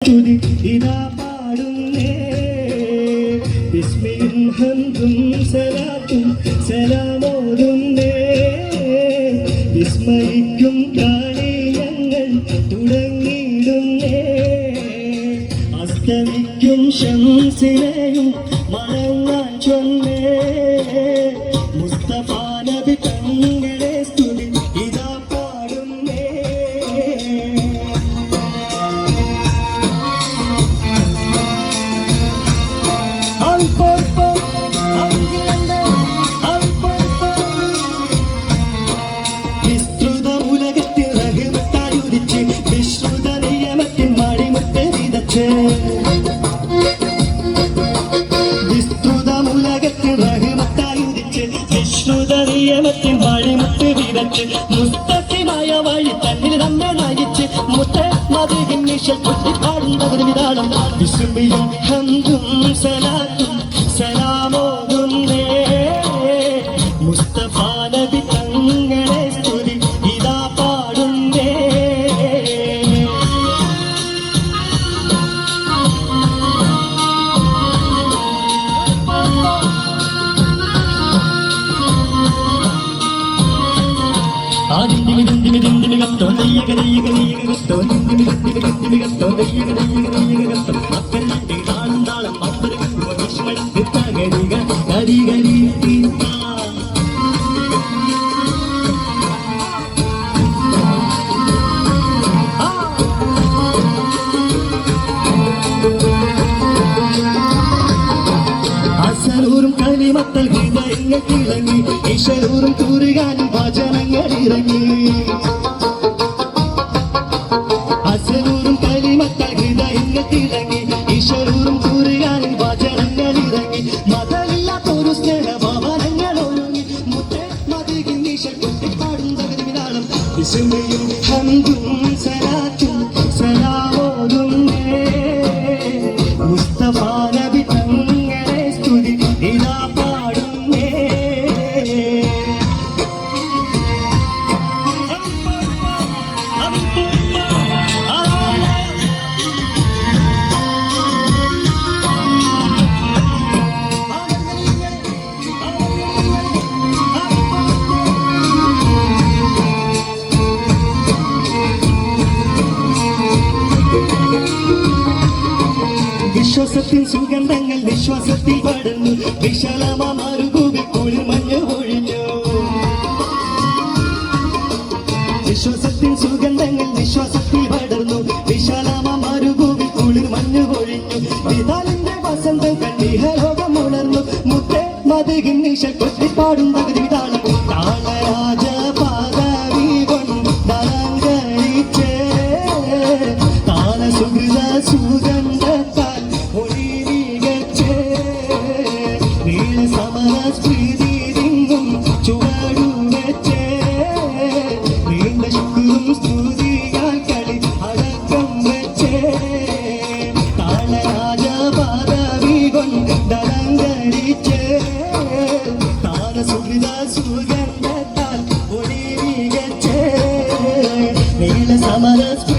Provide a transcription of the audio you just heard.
സ്തുതി ഇതാ പാടുന്നേ. ബിസ്മിയും ഹംദും സലാത്തും സലാമോതുന്നേ. വിസ്മയിക്കും കാണി ഞങ്ങൾ തുടങ്ങിയിടുന്നേ. അസ്തമിക്കും ശംസിനെയും മടങ്ങാൻ ചൊന്നേ. മുസ്തഫ നബി തങ്ങളെ സ്തുതി ഇതാ പാടുന്നേ. വിസ്തൃത ഉലകത്തിൽ റഹ്മത്തായുദിച്ച് വിശ്രുത നിയമത്തിൻ മണിമുത്ത് വിതച്ച്. വിസ്തൃത ഉലകത്തിൽ റഹ്മത്തായുദിച്ച് വിശ്രുത നിയമത്തിൻ മണിമുത്ത് വിതച്ച്. മുസ്തഖിമായ വഴി തന്നിൽ നമ്മെ നയിച്ച് മുത്ത മതികിൻ നിശൽ കൊട്ടിപ്പാടുന്നതിന് വിധാനം. വിസ്മയും ഹംദും സലാത്തും സലാമോതുന്നേ. മുസ്തഫ നബി തങ്ങളെ സ്തുതി ഇതാ പാടുന്നേ. അസലൂറും കളിമത്തൽ ഹൃദയങ്ങൾ ഇറങ്ങി. ഈശ്വരൂറും കൂറുകാനും വചനങ്ങൾ ഇറങ്ങി. അസലൂറും കളിമത്തൽ ഹൃദയങ്ങൾ ഇറങ്ങി. ഈശ്വരൂറും കൂറുകാനും വചനങ്ങൾ ഇറങ്ങി. മതമില്ലാത്തൊരു സ്നേഹഭവനങ്ങൾ ഒരുങ്ങി. മുത്തേ മതികിൻ ഈശ്വർ കൊട്ടിപ്പാടും തകതിനാളം. വിസ്മയും ഹംദും സലാത്തും സലാമോതുന്നേ. മുസ്തഫ നബി തങ്ങളെ സ്തുതി ഇതാ പാടുന്നേ. വിശ്വാസത്തിൽ സുഗന്ധങ്ങൾ വിശ്വാസത്തിൽ പടർന്നു. വിശാലമാറുകൂവി കുളിർ മഞ്ഞ് ഒഴിഞ്ഞു. വിശ്വാസത്തിൽ സുഗന്ധങ്ങൾ വിശ്വാസത്തിൽ പടർന്നു. വിശാലമാറുകൂവി കുളിർ മഞ്ഞ് ഒഴിഞ്ഞു. വിതാലിന്റെ വസന്തം കണ്ണിഹലോകം ഉണർന്നു. മുത്തേ മതികിൻ നിശൽ കൊട്ടിപ്പാടും തകതി വിതാളം. താളരാജ പാദവി കൊണ്ടലങ്കരിച്ചേ. താള സുഹൃത സുഗന്ധത്താൽ സമരസ്മൃതിരിങ്ങും ചുവടുവെച്ചേ. നീണ്ട ശുക്രും സ്തുതിയാൽ കളി അടക്കം വെച്ചേ. താളരാജ പദവി കൊണ്ടലങ്കരിച്ചേ. താര സുഹൃത സുഗന്ധത്താൽ ഒളി മികച്ചേ. നീല സമരസ്മൃതി